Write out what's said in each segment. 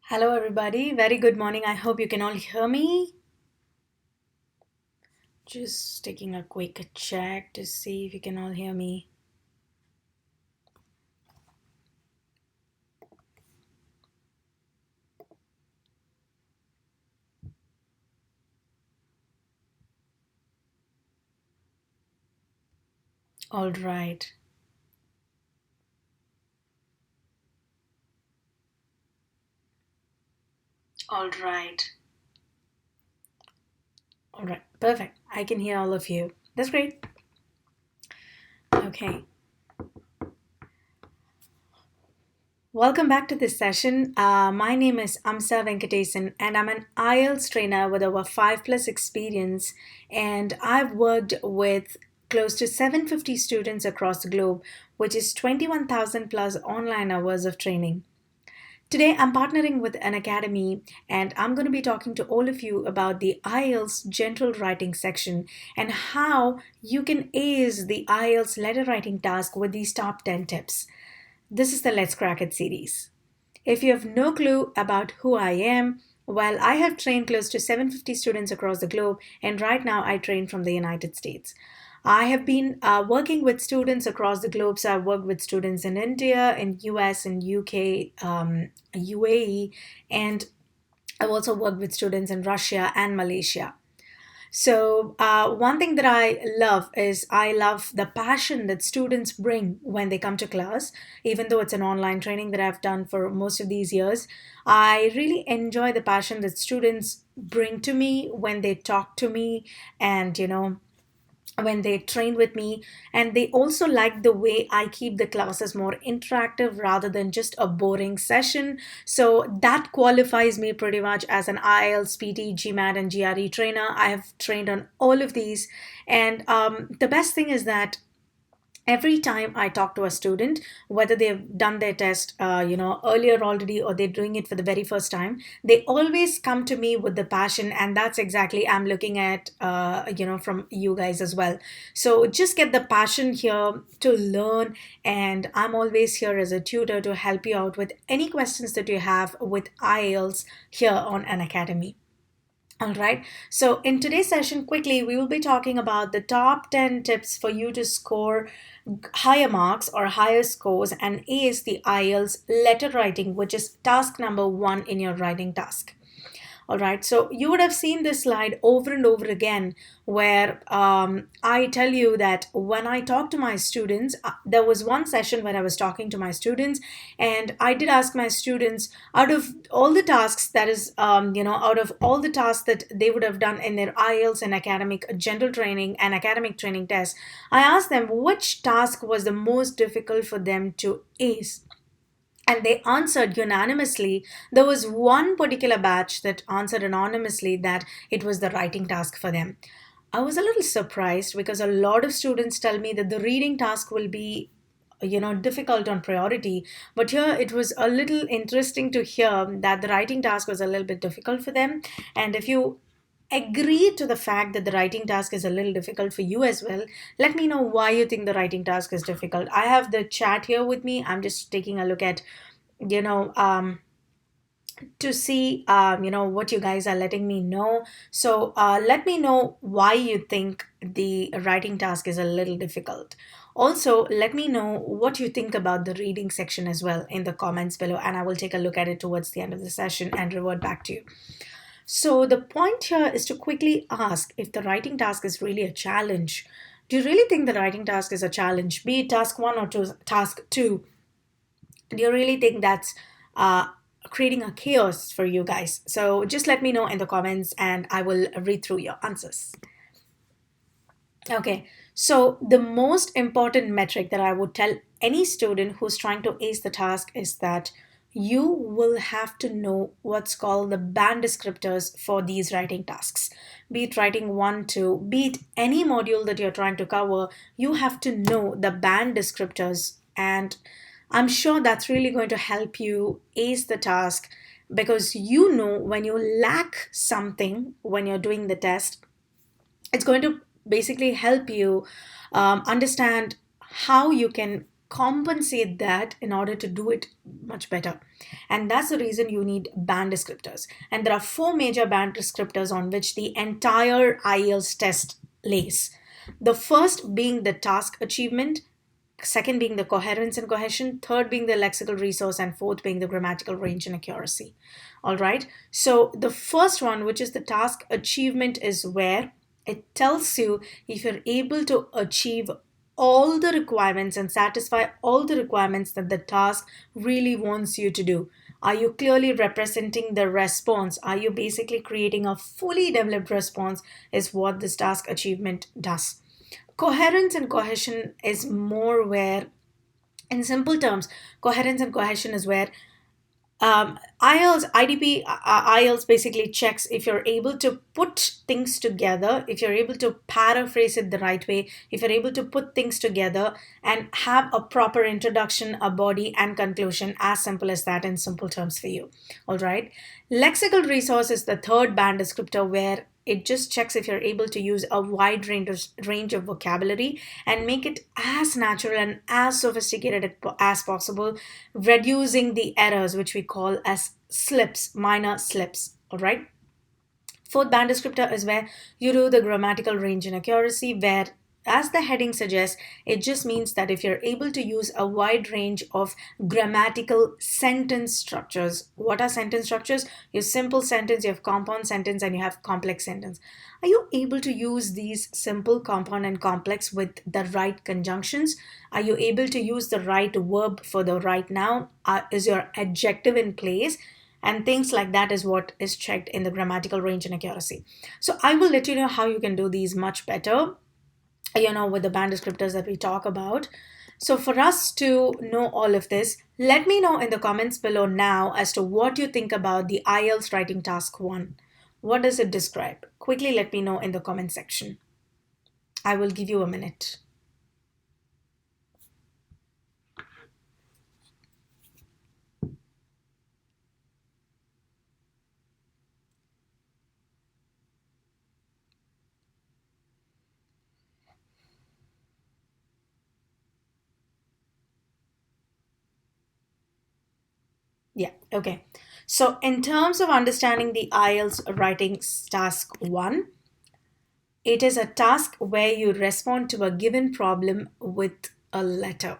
Hello, everybody. Very good morning. I hope you can all hear me. Just taking a quick check to see if you can all hear me. All right. All right. All right. Perfect. I can hear all of you. That's great. Okay. Welcome back to this session. My name is Amsa Venktesan, and I'm an IELTS trainer with over 5 plus experience. And I've worked with close to 750 students across the globe, which is 21,000 plus online hours of training. Today, I'm partnering with Unacademy, and I'm going to be talking to all of you about the IELTS general writing section and how you can ace the IELTS letter writing task with these top 10 tips. This is the Let's Crack It series. If you have no clue about who I am, well, I have trained close to 750 students across the globe, and right now I train from the United States. I have been working with students across the globe. So I've worked with students in India, in US, in UK, UAE, and I've also worked with students in Russia and Malaysia. So, one thing that I love is I love the passion that students bring when they come to class, even though it's an online training that I've done for most of these years. I really enjoy the passion that students bring to me when they talk to me and, when they train with me, and they also like the way I keep the classes more interactive rather than just a boring session. So that qualifies me pretty much as an IELTS, PT, GMAT, and GRE trainer. I have trained on all of these, and the best thing is that every time I talk to a student, whether they've done their test earlier already or they're doing it for the very first time, they always come to me with the passion, and that's exactly I'm looking at from you guys as well. So just get the passion here to learn, and I'm always here as a tutor to help you out with any questions that you have with IELTS here on an academy. All right. So, in today's session, quickly, we will be talking about the top 10 tips for you to score higher marks or higher scores and ace the IELTS letter writing, which is task number one in your writing task. All right, so you would have seen this slide over and over again where I tell you that when I talk to my students, there was one session where I was talking to my students, and I did ask my students out of all the tasks that is, out of all the tasks that they would have done in their IELTS and academic general training and academic training tests, I asked them which task was the most difficult for them to ace, and they answered unanimously. There was one particular batch that answered anonymously that it was the writing task for them. I was a little surprised because a lot of students tell me that the reading task will be difficult on priority, but here it was a little interesting to hear that the writing task was a little bit difficult for them. And if you agree to the fact that the writing task is a little difficult for you as well, let me know why you think the writing task is difficult. I have the chat here with me. I'm just taking a look at you know to see what you guys are letting me know. So let me know why you think the writing task is a little difficult. Also, let me know what you think about the reading section as well in the comments below, and I will take a look at it towards the end of the session and revert back to you. So the point here is to quickly ask if the writing task is really a challenge. Do you really think the writing task is a challenge, be it task one or task two? Do you really think that's uh, creating a chaos for you guys? So just let me know in the comments and I will read through your answers. Okay, so the most important metric that I would tell any student who's trying to ace the task is that you will have to know what's called the band descriptors for these writing tasks. Be it writing one, two, be it any module that you're trying to cover, you have to know the band descriptors. And I'm sure that's really going to help you ace the task because you know when you lack something when you're doing the test, it's going to basically help you understand how you can compensate that in order to do it much better. And that's the reason you need band descriptors. And there are four major band descriptors on which the entire IELTS test lays. The first being the task achievement, second being the coherence and cohesion, third being the lexical resource, and fourth being the grammatical range and accuracy. All right. So the first one, which is the task achievement, is where it tells you if you're able to achieve all the requirements and satisfy all the requirements that the task really wants you to do. Are you clearly representing the response? Are you basically creating a fully developed response? Is what this task achievement does. Coherence and cohesion is more where, in simple terms, coherence and cohesion is where IELTS basically checks if you're able to put things together, if you're able to paraphrase it the right way, if you're able to put things together and have a proper introduction, a body, and conclusion, as simple as that in simple terms for you. All right. Lexical resource is the third band descriptor where it just checks if you're able to use a wide range of vocabulary and make it as natural and as sophisticated as possible, reducing the errors, which we call as slips, minor slips. All right. Fourth band descriptor is where you do the grammatical range and accuracy, where, as the heading suggests, it just means that if you're able to use a wide range of grammatical sentence structures. What are sentence structures? You have simple sentence, you have compound sentence, and you have complex sentence. Are you able to use these simple, compound, and complex with the right conjunctions? Are you able to use the right verb for the right noun? Is your adjective in place? And things like that is what is checked in the grammatical range and accuracy. So I will let you know how you can do these much better, with the band descriptors that we talk about. So for us to know all of this, let me know in the comments below now as to what you think about the IELTS writing task 1. What does it describe? Quickly let me know in the comment section. I will give you a minute. Yeah, okay. So in terms of understanding the IELTS writing task 1, it is a task where you respond to a given problem with a letter.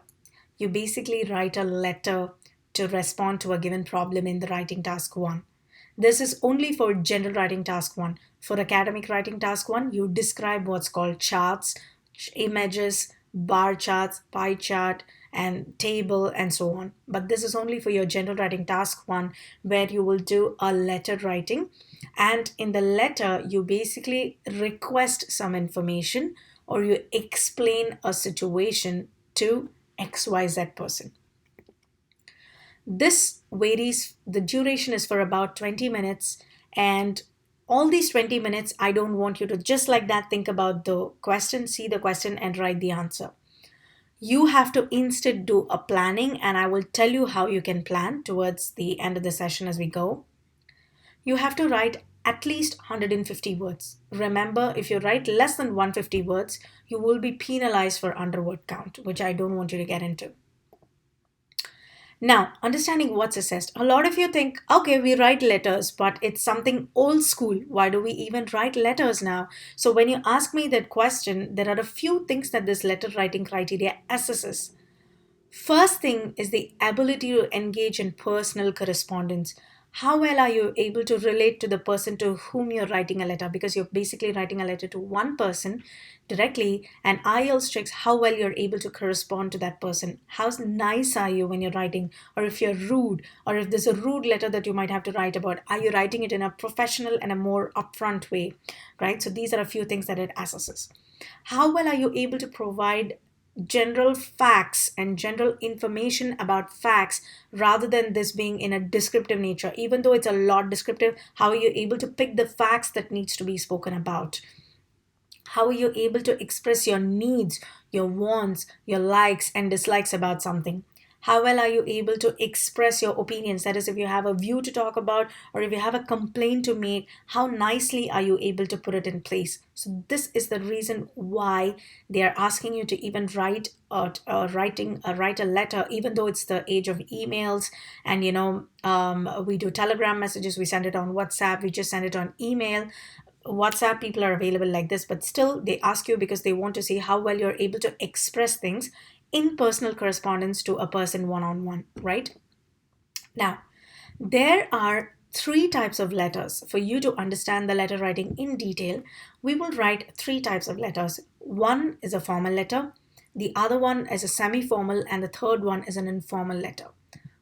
You basically write a letter to respond to a given problem in the writing task 1. This is only for general writing task 1. For academic writing task 1, you describe what's called charts, images, bar charts, pie chart, and table, and so on. But this is only for your general writing task 1, where you will do a letter writing. And in the letter, you basically request some information or you explain a situation to XYZ person. This varies, the duration is for about 20 minutes, and all these 20 minutes, I don't want you to just like that think about the question, see the question, and write the answer. You have to instead do a planning, and I will tell you how you can plan towards the end of the session as we go. You have to write at least 150 words. Remember, if you write less than 150 words, you will be penalized for underword count, which I don't want you to get into. Now, understanding what's assessed. A lot of you think, okay, we write letters, but it's something old school. Why do we even write letters now? So when you ask me that question, there are a few things that this letter writing criteria assesses. First thing is the ability to engage in personal correspondence. How well are you able to relate to the person to whom you're writing a letter? Because you're basically writing a letter to one person directly, and IELTS checks how well you're able to correspond to that person. How nice are you when you're writing? Or if you're rude, or if there's a rude letter that you might have to write about, are you writing it in a professional and a more upfront way, right? So these are a few things that it assesses. How well are you able to provide general facts and general information about facts rather than this being in a descriptive nature? Even though it's a lot descriptive, how are you able to pick the facts that needs to be spoken about? How are you able to express your needs, your wants, your likes and dislikes about something? How well are you able to express your opinions? That is, if you have a view to talk about or if you have a complaint to make, how nicely are you able to put it in place? So this is the reason why they are asking you to even write a letter, even though it's the age of emails. And we do telegram messages, we send it on WhatsApp, we just send it on email. WhatsApp people are available like this, but still they ask you because they want to see how well you're able to express things in personal correspondence to a person one on one, right? Now, there are three types of letters. For you to understand the letter writing in detail, we will write three types of letters. One is a formal letter, the other one is a semi formal, and the third one is an informal letter.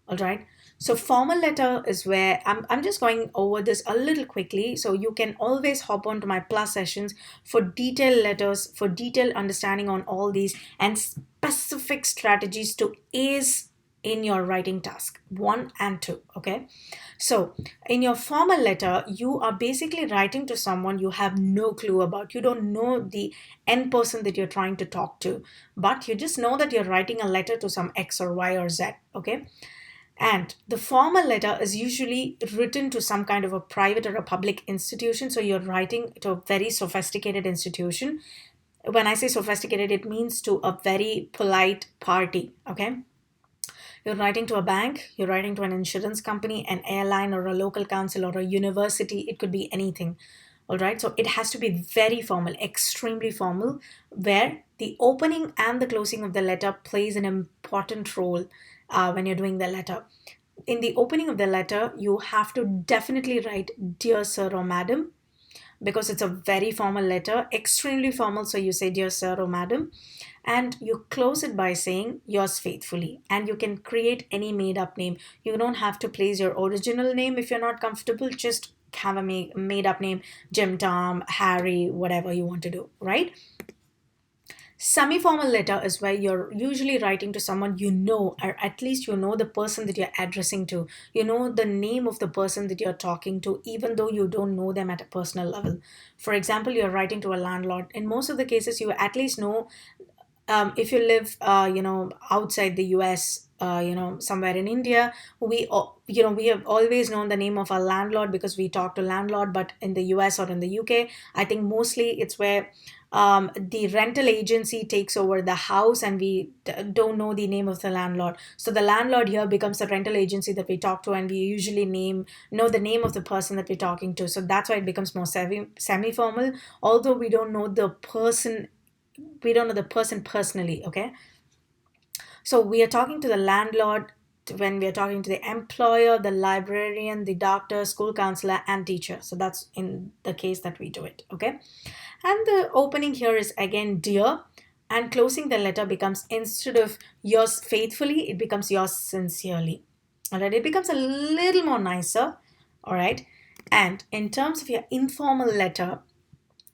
All right. So formal letter is where I'm just going over this a little quickly. So you can always hop on to my plus sessions for detailed letters, for detailed understanding on all these and specific strategies to ace in your writing task 1 and 2. Okay. So in your formal letter, you are basically writing to someone you have no clue about. You don't know the end person that you're trying to talk to, but you just know that you're writing a letter to some X or Y or Z. Okay. And the formal letter is usually written to some kind of a private or a public institution. So you're writing to a very sophisticated institution. When I say sophisticated, it means to a very polite party. Okay. You're writing to a bank, you're writing to an insurance company, an airline, or a local council, or a university. It could be anything. All right. So it has to be very formal, extremely formal, where the opening and the closing of the letter plays an important role when you're doing the letter. In the opening of the letter, you have to definitely write Dear Sir or Madam, because it's a very formal letter, extremely formal. So you say Dear Sir or Madam, and you close it by saying Yours faithfully. And you can create any made up name. You don't have to place your original name if you're not comfortable. Just have a made up name, Jim, Tom, Harry, whatever you want to do, right? Semi-formal letter is where you're usually writing to someone you know, or at least you know the person that you're addressing to. You know the name of the person that you're talking to, even though you don't know them at a personal level. For example, you're writing to a landlord. In most of the cases, you at least know if you live, outside the US, somewhere in India, we have always known the name of our landlord because we talk to landlord. But in the US or in the UK, I think mostly it's where the rental agency takes over the house and we don't know the name of the landlord. So the landlord here becomes the rental agency that we talk to, and we usually know the name of the person that we're talking to. So that's why it becomes more semi-formal, although we don't know the person personally. Okay. So we are talking to the landlord when we are talking to the employer, the librarian, the doctor, school counselor, and teacher. So that's in the case that we do it. Okay. And the opening here is again Dear, and closing the letter becomes, instead of Yours faithfully, it becomes Yours sincerely. All right. It becomes a little more nicer. All right. And in terms of your informal letter,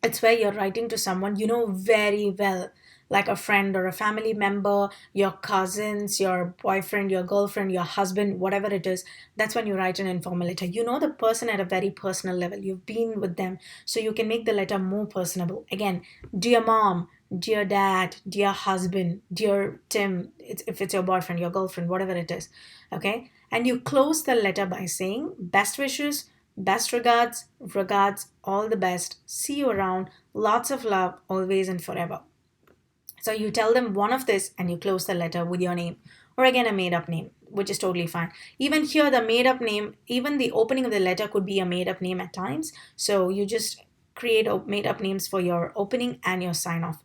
it's where you're writing to someone you know very well, like a friend or a family member, your cousins, your boyfriend, your girlfriend, your husband, whatever it is. That's when you write an informal letter. You know the person at a very personal level. You've been with them. So you can make the letter more personable. Again, Dear Mom, Dear Dad, Dear Husband, Dear Tim, if it's your boyfriend, your girlfriend, whatever it is. Okay. And you close the letter by saying Best wishes, best regards, all the best, see you around, lots of love, always and forever. So you tell them one of this and you close the letter with your name, or again a made up name, which is totally fine. Even here, the made up name, even the opening of the letter could be a made up name at times. So you just create made up names for your opening and your sign off.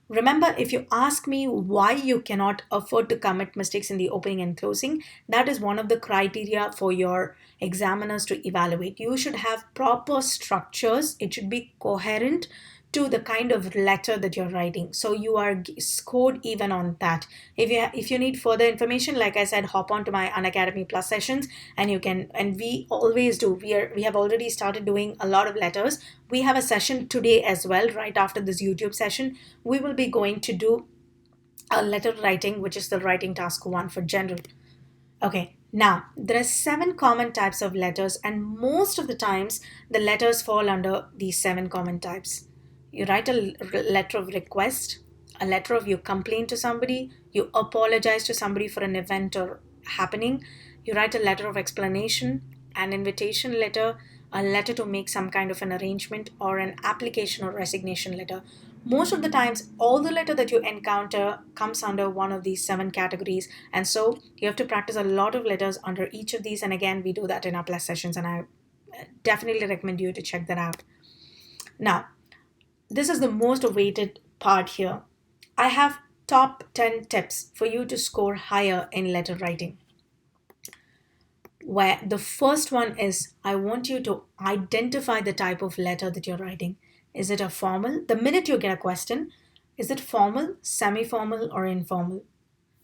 Remember, if you ask me why you cannot afford to commit mistakes in the opening and closing, that is one of the criteria for your examiners to evaluate. You should have proper structures, it should be coherent to the kind of letter that you're writing. So you are scored even on that. If you need further information, like I said, hop on to my Unacademy Plus sessions, and you can, and we always do. We have already started doing a lot of letters. We have a session today as well, right after this YouTube session. We will be going to do a letter writing, which is the writing task 1 for general. Okay, now there are 7 common types of letters, and most of the times the letters fall under these 7 common types. You write a letter of request, a letter of you complain to somebody, you apologize to somebody for an event or happening, you write a letter of explanation, an invitation letter, a letter to make some kind of an arrangement, or an application or resignation letter. Most of the times, all the letter that you encounter comes under one of these 7 categories. And so you have to practice a lot of letters under each of these. And again, we do that in our plus sessions, and I definitely recommend you to check that out. Now, this is the most awaited part here. I have top 10 tips for you to score higher in letter writing. Where the first one is, I want you to identify the type of letter that you're writing. Is it a formal? The minute you get a question, is it formal, semi-formal, or informal?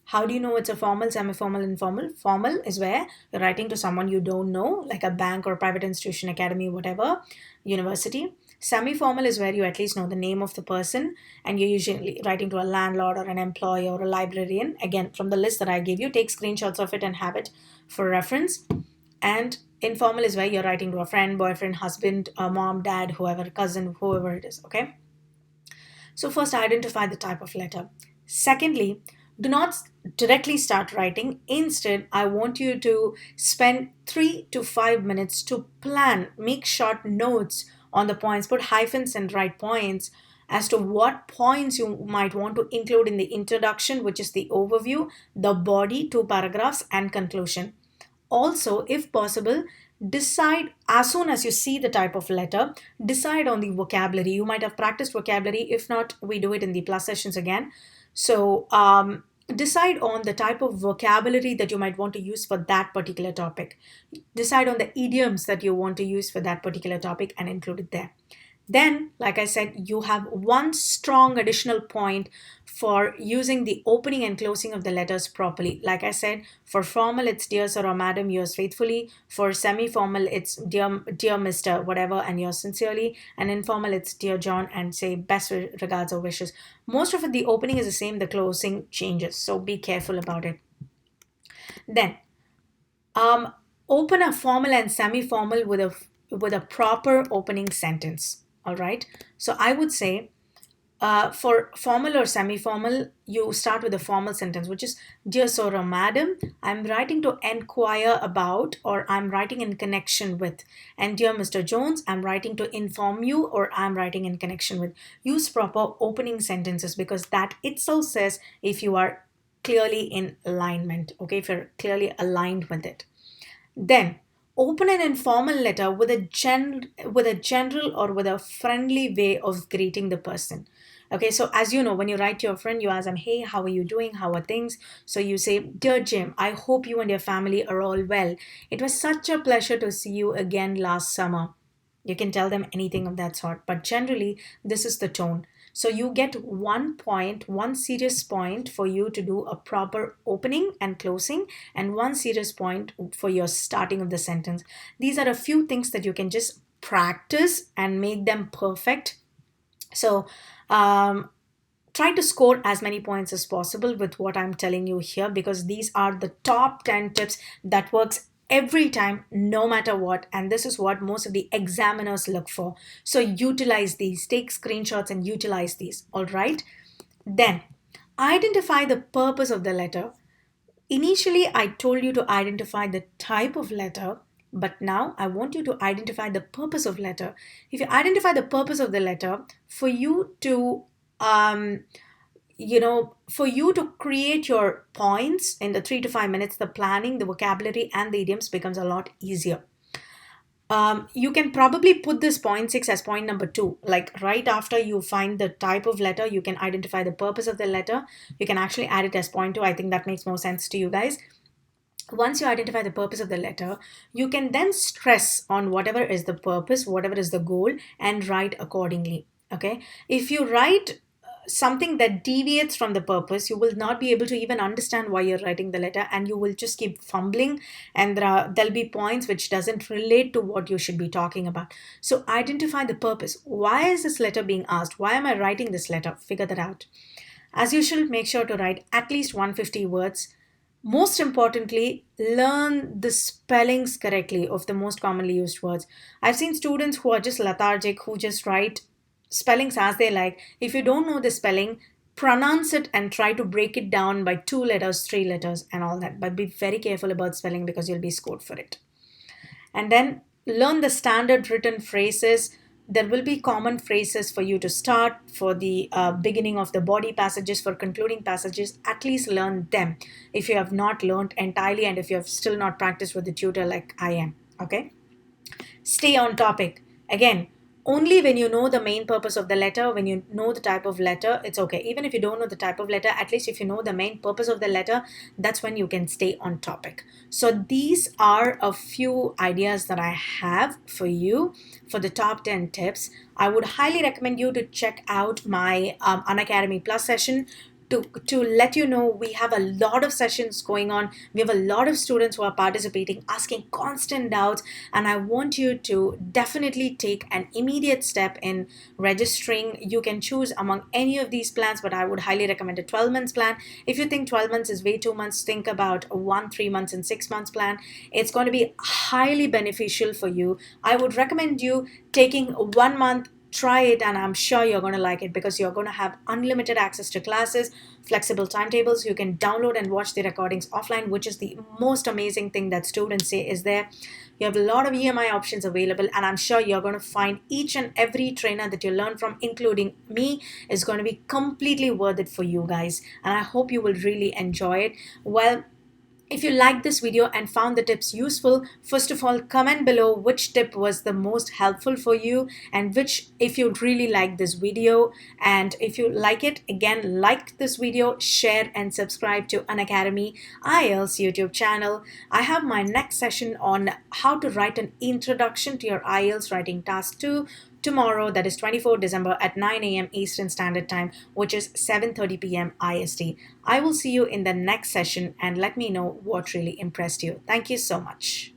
How do you know it's a formal, semi-formal, informal? Formal is where you're writing to someone you don't know, like a bank or private institution, academy, whatever, university. Semi-formal is where you at least know the name of the person, and you're usually writing to a landlord or an employee or a librarian. Again, from the list that I gave you, take screenshots of it and have it for reference. And informal is where you're writing to a friend, boyfriend, husband, mom, dad, whoever, cousin, whoever it is, okay? So first, identify the type of letter. Secondly, do not directly start writing. Instead, I want you to spend 3 to 5 minutes to plan, make short notes on the points, put hyphens and write points as to what points you might want to include in the introduction, which is the overview, the body, 2 paragraphs, and conclusion. Also, if possible, decide as soon as you see the type of letter, decide on the vocabulary. You might have practiced vocabulary. If not, we do it in the plus sessions again. So decide on the type of vocabulary that you might want to use for that particular topic. Decide on the idioms that you want to use for that particular topic and include it there. Then, like I said, you have one strong additional point for using the opening and closing of the letters properly. Like I said, for formal, it's dear sir or madam, yours faithfully. For semi-formal, it's dear Mr. whatever and yours sincerely. And informal, it's dear John and say best regards or wishes. Most of it, the opening is the same, the closing changes. So be careful about it. Then, open a formal and semi-formal with a proper opening sentence. All right. So I would say for formal or semi-formal, you start with a formal sentence, which is, dear sir or madam, I'm writing to enquire about, or I'm writing in connection with. And dear Mr. Jones, I'm writing to inform you, or I'm writing in connection with. Use proper opening sentences, because that itself says if you are clearly in alignment, okay, if you're clearly aligned with it. Then open an informal letter with a general or with a friendly way of greeting the person. Okay, so as you know, when you write to your friend, you ask them, hey, how are you doing? How are things? So you say, dear Jim, I hope you and your family are all well. It was such a pleasure to see you again last summer. You can tell them anything of that sort, but generally, this is the tone. So you get one serious point for you to do a proper opening and closing, and one serious point for your starting of the sentence. These are a few things that you can just practice and make them perfect. So try to score as many points as possible with what I'm telling you here, because these are the top 10 tips that works every time, no matter what. And this is what most of the examiners look for. So utilize these, take screenshots and utilize these. All right. Then identify the purpose of the letter. Initially, I told you to identify the type of letter, but now I want you to identify the purpose of letter. If you identify the purpose of the letter, for you to for you to create your points in the 3 to 5 minutes, the planning, the vocabulary, and the idioms becomes a lot easier. You can probably put this point 6 as point number 2. Like right after you find the type of letter, you can identify the purpose of the letter. You can actually add it as point 2. I think that makes more sense to you guys. Once you identify the purpose of the letter, you can then stress on whatever is the purpose, whatever is the goal, and write accordingly. Okay. If you write something that deviates from the purpose, you will not be able to even understand why you're writing the letter, and you will just keep fumbling, and there'll be points which doesn't relate to what you should be talking about. So identify the purpose. Why is this letter being asked? Why am I writing this letter? Figure that out. As usual, make sure to write at least 150 words. Most importantly, learn the spellings correctly of the most commonly used words. I've seen students who are just lethargic, who just write spellings as they like. If you don't know the spelling, pronounce it and try to break it down by 2 letters, 3 letters, and all that. But be very careful about spelling because you'll be scored for it. And then learn the standard written phrases. There will be common phrases for you to start, for the beginning of the body passages, for concluding passages. At least learn them if you have not learned entirely and if you have still not practiced with the tutor like I am. Okay? Stay on topic. Again, only when you know the main purpose of the letter, when you know the type of letter, it's okay. Even if you don't know the type of letter, at least if you know the main purpose of the letter, that's when you can stay on topic. So these are a few ideas that I have for you for the top 10 tips. I would highly recommend you to check out my Unacademy Plus session. To let you know, we have a lot of sessions going on. We have a lot of students who are participating, asking constant doubts, and I want you to definitely take an immediate step in registering. You can choose among any of these plans, but I would highly recommend a 12 months plan. If you think 12 months is way too much, think about a 1, 3 months, and 6 months plan. It's going to be highly beneficial for you. I would recommend you taking 1 month. Try it, and I'm sure you're going to like it because you're going to have unlimited access to classes, flexible timetables. You can download and watch the recordings offline, which is the most amazing thing that students say is there. You have a lot of EMI options available, and I'm sure you're going to find each and every trainer that you learn from, including me, is going to be completely worth it for you guys, and I hope you will really enjoy it. Well, if you liked this video and found the tips useful, first of all, comment below which tip was the most helpful for you and which, if you really like this video. And if you like it, again, like this video, share and subscribe to Unacademy IELTS YouTube channel. I have my next session on how to write an introduction to your IELTS writing task 2 tomorrow, that is 24th December at 9 a.m. Eastern Standard Time, which is 7:30 p.m. IST. I will see you in the next session and let me know what really impressed you. Thank you so much.